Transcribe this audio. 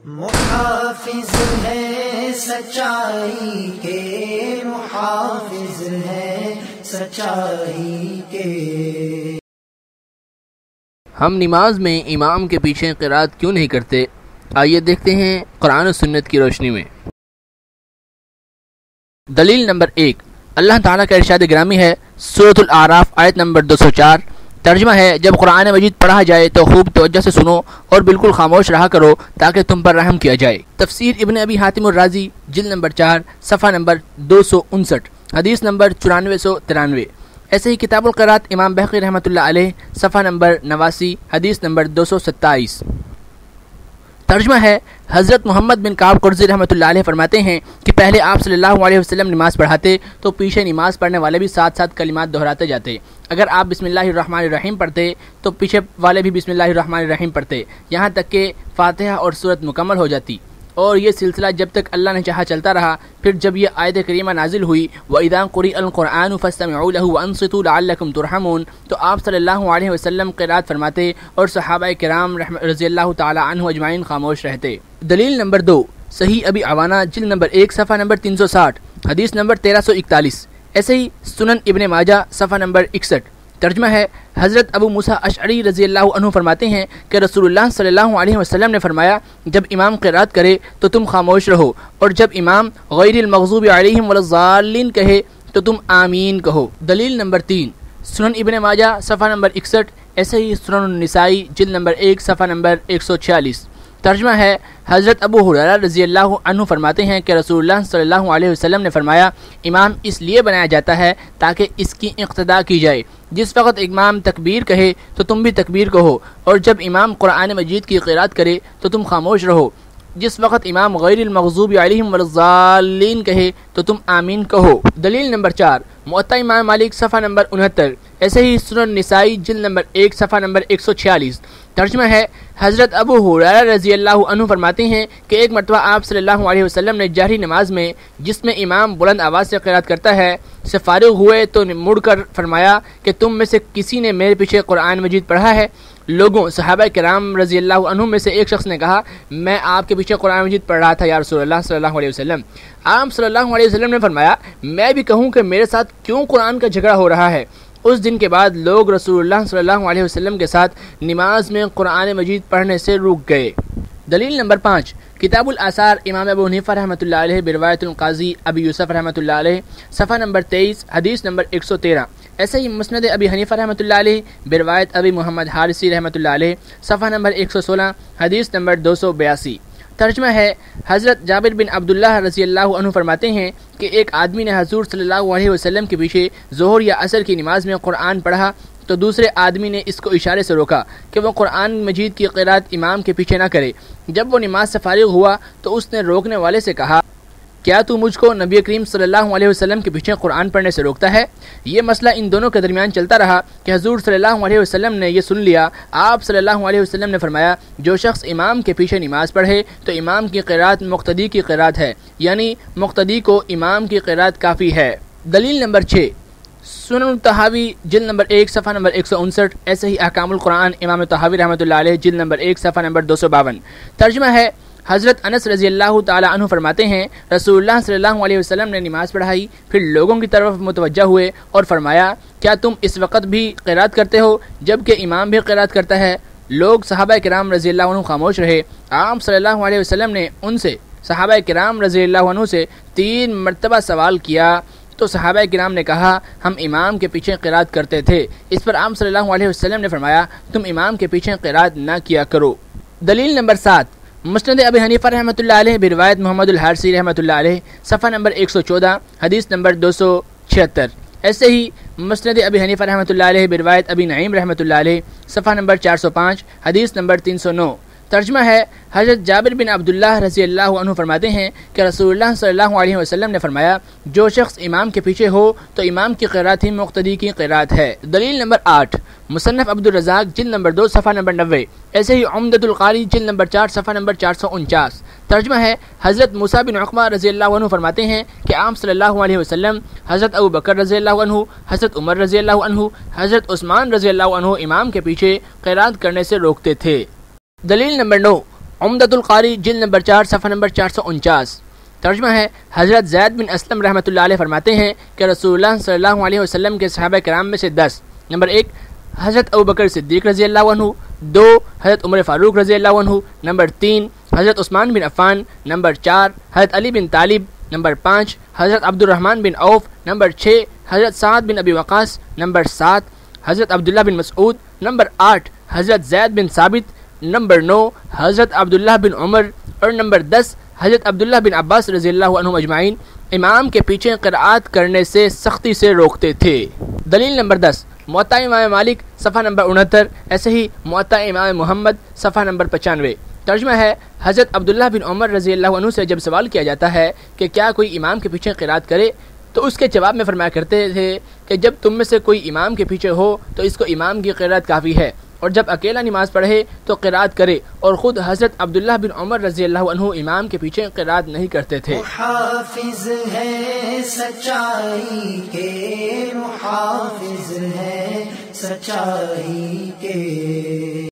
محافظ ہے سچائی کے، محافظ ہے سچائی کے۔ ہم نماز میں امام کے پیچھے قرات کیوں نہیں کرتے؟ آئیے دیکھتے ہیں قرآن و سنت کی روشنی میں۔ دلیل نمبر 1، اللہ تعالیٰ کا ارشاد گرامی ہے سورۃ الاعراف آیت نمبر 204، ترجمہ ہے جب قرآن مجید پڑھا جائے تو خوب توجہ سے سنو اور بالکل خاموش رہا کرو تاکہ تم پر رحم کیا جائے۔ تفسیر ابن ابی حاتم الرازی جلد نمبر 4 صفحہ نمبر 259، حدیث نمبر 9493۔ ایسے ہی کتاب القرات امام بہقی رحمۃ اللہ علیہ صفحہ نمبر 89، حدیث نمبر 227۔ ترجمہ ہے حضرت محمد بن کعب قرظی رحمۃ اللہ علیہ فرماتے ہیں کہ پہلے آپ صلی اللہ علیہ وسلم نماز پڑھاتے تو پیچھے نماز پڑھنے والے بھی ساتھ ساتھ کلمات دہراتے جاتے۔ اگر آپ بسم اللہ الرحمن الرحیم پڑھتے تو پیچھے والے بھی بسم اللہ الرحمن الرحیم پڑھتے، یہاں تک کہ فاتحہ اور سورت مکمل ہو جاتی، اور یہ سلسلہ جب تک اللہ نے چاہا چلتا رہا۔ پھر جب یہ آیت کریمہ نازل ہوئی وَإِذَا قُرِئَ الْقُرْآنُ فَاسْتَمِعُوا لَهُ وَأَنصِتُوا لَعَلَّكُمْ تُرْحَمُونَ، تو آپ صلی اللہ علیہ وسلم قرات فرماتے اور صحابہ کرام رضی اللہ تعالی عنہ اجمعین خاموش رہتے۔ دلیل نمبر 2، صحیح ابی عوانہ جلد نمبر 1 صفحہ نمبر 360، حدیث نمبر 1341۔ ایسے ہی سنن ابن ماجہ صفحہ نمبر 61۔ ترجمہ ہے حضرت ابو موسیٰ اشعری رضی اللہ عنہ فرماتے ہیں کہ رسول اللہ صلی اللہ علیہ وسلم نے فرمایا جب امام قرات کرے تو تم خاموش رہو، اور جب امام غیر المغضوب علیہم ولا الضالین کہے تو تم آمین کہو۔ دلیل نمبر 3، سنن ابن ماجہ صفحہ نمبر 61، ایسے ہی سنن النسائی جلد نمبر 1 صفحہ نمبر 146۔ ترجمہ ہے حضرت ابو ہریرہ رضی اللہ عنہ فرماتے ہیں کہ رسول اللہ صلی اللہ علیہ وسلم نے فرمایا امام اس لیے بنایا جاتا ہے تاکہ اس کی اقتداء کی جائے، جس وقت امام تکبیر کہے تو تم بھی تکبیر کہو، اور جب امام قرآن مجید کی قرات کرے تو تم خاموش رہو، جس وقت امام غیر المغضوب علیہم ولا الضالین کہے تو تم آمین کہو۔ دلیل نمبر 4، موطا امام مالک صفحہ نمبر 69، ایسے ہی سنن نسائی جلد نمبر 1 صفحہ نمبر 146۔ ترجمہ ہے حضرت ابو ہریرہ رضی اللہ عنہ فرماتے ہیں کہ ایک مرتبہ آپ صلی اللہ علیہ وسلم نے جہری نماز میں جس میں امام بلند آواز سے قرات کرتا ہے سے فارغ ہوئے تو مڑ کر فرمایا کہ تم میں سے کسی نے میرے پیچھے قرآن مجید پڑھا ہے؟ لوگوں صحابہ کرام رضی اللہ عنہ میں سے ایک شخص نے کہا میں آپ کے پیچھے قرآن مجید پڑھ رہا تھا یا رسول اللہ صلی اللہ علیہ وسلم۔ آپ صلی اللہ علیہ وسلم نے فرمایا میں بھی کہوں کہ میرے ساتھ کیوں قرآن کا جھگڑا ہو رہا ہے؟ اس دن کے بعد لوگ رسول اللہ صلی اللہ علیہ وسلم کے ساتھ نماز میں قرآن مجید پڑھنے سے رک گئے۔ دلیل نمبر 5، کتاب الآثار امام ابو حنیفہ رحمۃ اللہ علیہ بروایت القاضی ابی یوسف رحمۃ اللہ علیہ صفحہ نمبر 23، حدیث نمبر 113۔ ایسے ہی مسند ابی حنیفہ رحمۃ اللہ علیہ بروایت ابی محمد حارثی رحمۃ اللہ علیہ صفحہ نمبر 116، حدیث نمبر 282۔ ترجمہ ہے حضرت جابر بن عبداللہ رضی اللہ عنہ فرماتے ہیں کہ ایک آدمی نے حضور صلی اللہ علیہ وسلم کے پیچھے ظہر یا عصر کی نماز میں قرآن پڑھا تو دوسرے آدمی نے اس کو اشارے سے روکا کہ وہ قرآن مجید کی قرات امام کے پیچھے نہ کرے۔ جب وہ نماز سے فارغ ہوا تو اس نے روکنے والے سے کہا کیا تو مجھ کو نبی کریم صلی اللہ علیہ وسلم کے پیچھے قرآن پڑھنے سے روکتا ہے؟ یہ مسئلہ ان دونوں کے درمیان چلتا رہا کہ حضور صلی اللہ علیہ وسلم نے یہ سن لیا۔ آپ صلی اللہ علیہ وسلم نے فرمایا جو شخص امام کے پیچھے نماز پڑھے تو امام کی قرات مقتدی کی قرات ہے، یعنی مقتدی کو امام کی قرات کافی ہے۔ دلیل نمبر 6، سنن طحاوی جلد نمبر 1 صفحہ نمبر 159، ایسے ہی احکام القرآن امام طحاوی رحمۃ اللہ علیہ جلد نمبر 1 صفحہ نمبر 252۔ ترجمہ ہے حضرت انس رضی اللہ تعالی عنہ فرماتے ہیں رسول اللہ صلی اللہ علیہ وسلم نے نماز پڑھائی، پھر لوگوں کی طرف متوجہ ہوئے اور فرمایا کیا تم اس وقت بھی قرات کرتے ہو جبکہ امام بھی قرات کرتا ہے؟ لوگ صحابہ کرام رضی اللہ عنہ خاموش رہے۔ آپ صلی اللہ علیہ وسلم نے ان سے صحابہ کرام رضی اللہ عنہ سے 3 مرتبہ سوال کیا تو صحابہ کرام نے کہا ہم امام کے پیچھے قرات کرتے تھے۔ اس پر آپ صلی اللہ علیہ وسلم نے فرمایا تم امام کے پیچھے قرات نہ کیا کرو۔ دلیل نمبر 7، مسند ابی حنیفہ رحمۃ اللہ علیہ بروایت محمد الحارثی رحمۃ اللہ علیہ صفحہ نمبر 114، حدیث نمبر 276۔ ایسے ہی مسند ابی حنیفہ رحمۃ اللہ علیہ بروایت ابی نعیم رحمۃ اللہ علیہ صفحہ نمبر 405، حدیث نمبر 309۔ ترجمہ ہے حضرت جابر بن عبداللہ رضی اللہ عنہ فرماتے ہیں کہ رسول اللہ صلی اللہ علیہ وسلم نے فرمایا جو شخص امام کے پیچھے ہو تو امام کی قرات ہی مقتدی کی قرات ہے۔ دلیل نمبر 8، مصنف عبد الرزاق جلد نمبر 2 صفحہ نمبر 90، ایسے ہی عمدۃ القاری جلد نمبر 4 صفحہ نمبر 449۔ ترجمہ ہے حضرت موسیٰ بن عقبہ رضی اللہ عنہ فرماتے ہیں کہ آپ صلی اللہ علیہ وسلم حضرت ابو بکر رضی اللہ عنہ، حضرت عمر رضی اللہ عنہ، حضرت عثمان رضی اللہ عنہ امام کے پیچھے قرات کرنے سے روکتے تھے۔ دلیل نمبر 9، عمدۃ القاری جلد نمبر 4 صفحہ نمبر 449۔ ترجمہ ہے، حضرت زید بن اسلم رحمۃ اللہ علیہ فرماتے ہیں کہ رسول اللہ صلی اللہ علیہ وسلم کے صحابہ کرام میں سے 10، نمبر 1 حضرت ابوبکر صدیق رضی اللہ عنہ، 2 حضرت عمر فاروق رضی اللہ عنہ، نمبر 3 حضرت عثمان بن عفان، نمبر 4 حضرت علی بن طالب، نمبر 5 حضرت عبد الرحمن بن عوف، نمبر 6 حضرت سعد بن ابی وقاص، نمبر 7 حضرت عبداللہ بن مسعود، نمبر 8 حضرت زید بن ثابت، نمبر 9 حضرت عبداللہ بن عمر، اور نمبر 10 حضرت عبداللہ بن عباس رضی اللہ عنہم اجمعین امام کے پیچھے قرأت کرنے سے سختی سے روکتے تھے۔ دلیل نمبر 10 موطا امام مالک صفحہ نمبر 69، ایسے ہی موطا امام محمد صفحہ نمبر 95۔ ترجمہ ہے، حضرت عبداللہ بن عمر رضی اللہ عنہ سے جب سوال کیا جاتا ہے کہ کیا کوئی امام کے پیچھے قرأت کرے تو اس کے جواب میں فرمایا کرتے تھے کہ جب تم میں سے کوئی امام کے پیچھے ہو تو اس کو امام کی قرأت کافی ہے، اور جب اکیلا نماز پڑھے تو قرأت کرے، اور خود حضرت عبداللہ بن عمر رضی اللہ عنہ امام کے پیچھے قرأت نہیں کرتے تھے۔ محافظ ہے سچائی کے، محافظ ہے سچائی کے۔